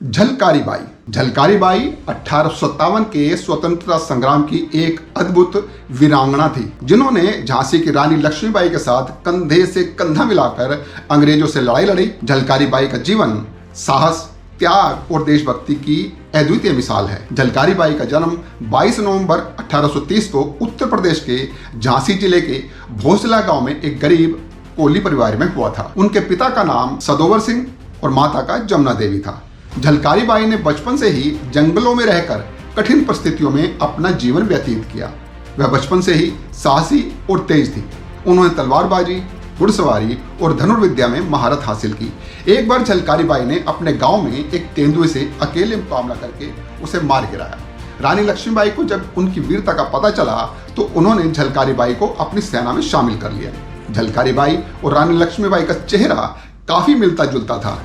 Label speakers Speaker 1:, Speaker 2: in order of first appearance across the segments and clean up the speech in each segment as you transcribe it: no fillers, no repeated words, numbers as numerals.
Speaker 1: झलकारी बाई। झलकारी बाई 1857 के स्वतंत्रता संग्राम की एक अद्भुत वीरांगना थी, जिन्होंने झांसी की रानी लक्ष्मीबाई के साथ कंधे से कंधा मिलाकर अंग्रेजों से लड़ाई लड़ी। झलकारी बाई का जीवन साहस, त्याग और देशभक्ति की अद्वितीय मिसाल है। झलकारी बाई का जन्म 22 नवंबर 1830 को उत्तर प्रदेश के झांसी जिले के भोसला गांव में एक गरीब कोली परिवार में हुआ था। उनके पिता का नाम सदोवर सिंह और माता का जमुना देवी था। झलकारी बाई ने बचपन से ही जंगलों में रहकर कठिन परिस्थितियों में अपना जीवन व्यतीत किया। वह बचपन से ही साहसी और तेज थी। उन्होंने तलवारबाजी, घुड़सवारी और धनुर्विद्या में महारत हासिल की। एक बार झलकारी बाई ने अपने गांव में एक तेंदुए से अकेले मुकाबला करके उसे मार गिराया। रानी लक्ष्मीबाई को जब उनकी वीरता का पता चला तो उन्होंने झलकारी बाई को अपनी सेना में शामिल कर लिया। झलकारी बाई और रानी लक्ष्मीबाई का चेहरा काफी मिलता जुलता था।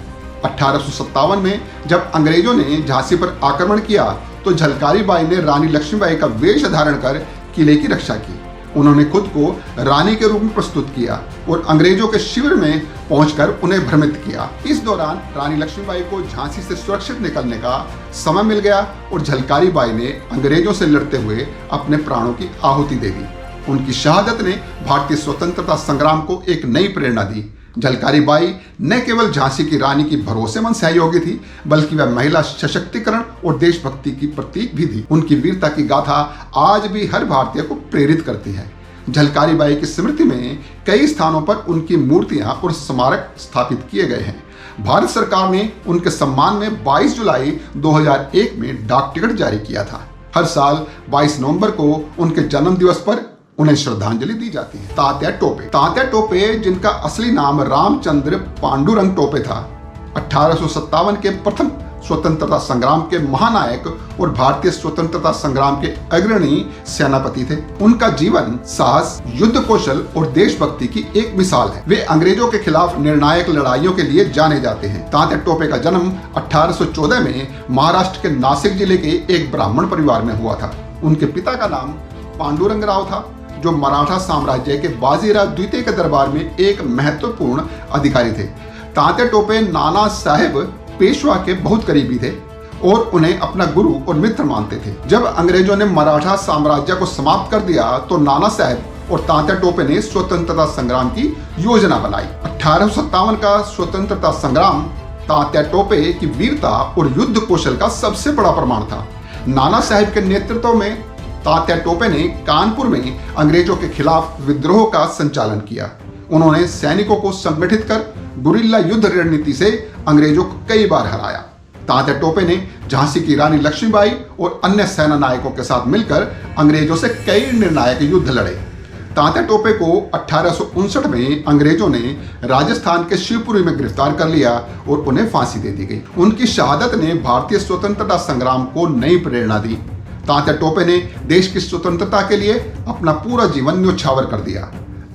Speaker 1: 1857 में जब अंग्रेजों ने झांसी पर आक्रमण किया तो झलकारी बाई ने रानी लक्ष्मीबाई का वेश धारण कर किले की रक्षा की। उन्होंने खुद को रानी के रूप में प्रस्तुत किया और अंग्रेजों के शिविर में पहुंचकर उन्हें भ्रमित किया। इस दौरान रानी लक्ष्मीबाई को झांसी से सुरक्षित निकलने का समय मिल गया और झलकारी बाई ने अंग्रेजों से लड़ते हुए अपने प्राणों की आहुति दे दी। उनकी शहादत ने भारतीय स्वतंत्रता संग्राम को एक नई प्रेरणा दी। झलकारी बाई न केवल झांसी की रानी की भरोसेमंद सहयोगी थी, बल्कि वह महिला सशक्तिकरण और देशभक्ति की प्रतीक भी थी। उनकी वीरता की गाथा आज भी हर भारतीय को प्रेरित करती है। झलकारी बाई की स्मृति में कई स्थानों पर उनकी मूर्तियां और स्मारक स्थापित किए गए हैं। भारत सरकार ने उनके सम्मान में 22 जुलाई 2001 में डाक टिकट जारी किया था। हर साल 22 नवंबर को उनके जन्म दिवस पर उन्हें श्रद्धांजलि दी जाती है। तात्या टोपे। तात्या टोपे, जिनका असली नाम रामचंद्र पांडुरंग टोपे था, 1857 के प्रथम स्वतंत्रता संग्राम के महानायक और भारतीय स्वतंत्रता संग्राम के अग्रणी सेनापति थे। उनका जीवन साहस, युद्ध कौशल और देशभक्ति की एक मिसाल है। वे अंग्रेजों के खिलाफ निर्णायक लड़ाइयों के लिए जाने जाते हैं। तात्या टोपे का जन्म 1814 में महाराष्ट्र के नासिक जिले के एक ब्राह्मण परिवार में हुआ था। उनके पिता का नाम पांडुरंग राव था, जो मराठा साम्राज्य के बाजीराव द्वितीय के दरबार में एक महत्वपूर्ण अधिकारी थे। तात्या टोपे नाना साहेब पेशवा के बहुत करीबी थे और उन्हें अपना गुरु और मित्र मानते थे। जब अंग्रेजों ने मराठा साम्राज्य को समाप्त कर दिया तो नाना साहेब और तात्या टोपे ने स्वतंत्रता संग्राम की योजना बनाई। 1857 का स्वतंत्रता संग्राम तात्या टोपे की वीरता और युद्ध कौशल का सबसे बड़ा प्रमाण था। नाना साहेब के नेतृत्व में तात्या टोपे ने कानपुर में अंग्रेजों के खिलाफ विद्रोह का संचालन किया। उन्होंने सैनिकों को संगठित कर गुरिल्ला युद्ध रणनीति से अंग्रेजों को कई बार हराया। तात्या टोपे ने झांसी की रानी लक्ष्मीबाई और अन्य सेना नायकों के साथ मिलकर अंग्रेजों से कई निर्णायक युद्ध लड़े। तात्या टोपे को 1859 में अंग्रेजों ने राजस्थान के शिवपुरी में गिरफ्तार कर लिया और उन्हें फांसी दे दी गई। उनकी शहादत ने भारतीय स्वतंत्रता संग्राम को नई प्रेरणा दी। तात्या टोपे ने देश की स्वतंत्रता के लिए अपना पूरा जीवन न्योछावर कर दिया।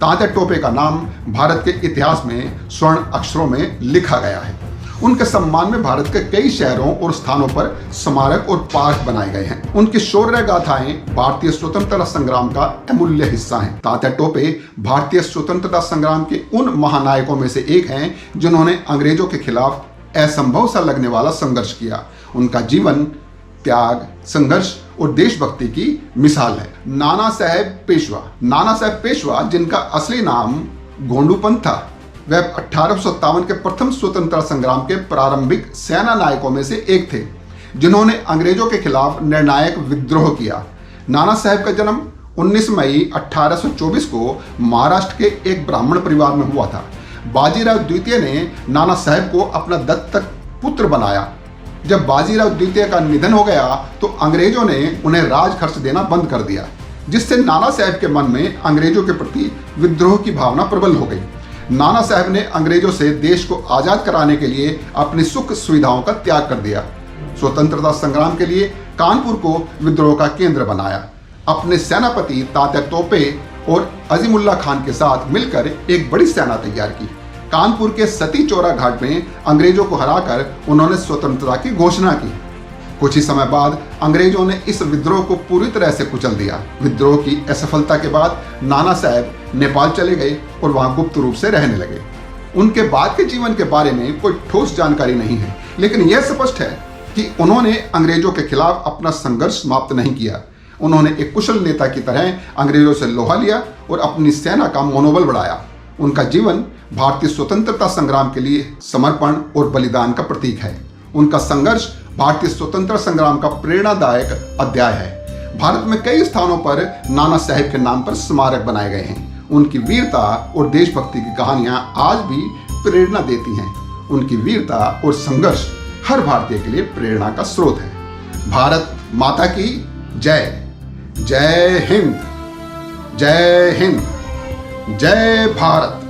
Speaker 1: तात्या टोपे का नाम भारत के इतिहास में स्वर्ण अक्षरों में लिखा गया है। उनके सम्मान में भारत के कई शहरों और स्थानों पर स्मारक और पार्क बनाए गए हैं। उनकी शौर्य गाथाएं भारतीय स्वतंत्रता संग्राम का अमूल्य हिस्सा हैं। तात्या टोपे भारतीय स्वतंत्रता संग्राम के उन महानायकों में से एक हैं जिन्होंने अंग्रेजों के खिलाफ असंभव सा लगने वाला संघर्ष किया। उनका जीवन त्याग, संघर्ष और देशभक्ति की मिसाल है। नाना साहेब पेशवा। नाना साहेब पेशवा, जिनका असली नाम गोंडूपंत था, वह 1857 के प्रथम स्वतंत्रता संग्राम के प्रारंभिक सेना नायकों में से एक थे, जिन्होंने अंग्रेजों के खिलाफ निर्णायक विद्रोह किया। नाना साहेब का जन्म 19 मई 1824 को महाराष्ट्र के एक ब्राह्मण परिवार में हुआ था। बाजीराव द्वितीय ने नाना साहेब को अपना दत्तक पुत्र बनाया। जब बाजीराव द्वितीय का निधन हो गया तो अंग्रेजों ने उन्हें राज खर्च देना बंद कर दिया, जिससे नाना साहेब के मन में अंग्रेजों के प्रति विद्रोह की भावना प्रबल हो गई। नाना साहेब ने अंग्रेजों से देश को आजाद कराने के लिए अपनी सुख सुविधाओं का त्याग कर दिया। स्वतंत्रता संग्राम के लिए कानपुर को विद्रोह का केंद्र बनाया। अपने सेनापति तात्या टोपे और अजीमुल्ला खान के साथ मिलकर एक बड़ी सेना तैयार की। कानपुर के सती चौरा घाट में अंग्रेजों को हराकर उन्होंने स्वतंत्रता की घोषणा की। कुछ ही समय बाद अंग्रेजों ने इस विद्रोह को पूरी तरह से कुचल दिया। विद्रोह की असफलता के बाद नाना साहेब नेपाल चले गए और वहां गुप्त रूप से रहने लगे। उनके बाद के जीवन के बारे में कोई ठोस जानकारी नहीं है, लेकिन यह स्पष्ट है कि उन्होंने अंग्रेजों के खिलाफ अपना संघर्ष समाप्त नहीं किया। उन्होंने एक कुशल नेता की तरह अंग्रेजों से लोहा लिया और अपनी सेना का मनोबल बढ़ाया। उनका जीवन भारतीय स्वतंत्रता संग्राम के लिए समर्पण और बलिदान का प्रतीक है। उनका संघर्ष भारतीय स्वतंत्रता संग्राम का प्रेरणादायक अध्याय है। भारत में कई स्थानों पर नाना साहेब के नाम पर स्मारक बनाए गए हैं। उनकी वीरता और देशभक्ति की कहानियां आज भी प्रेरणा देती हैं। उनकी वीरता और संघर्ष हर भारतीय के लिए प्रेरणा का स्रोत है। भारत माता की जय। जय हिंद, जय हिंद, जय भारत।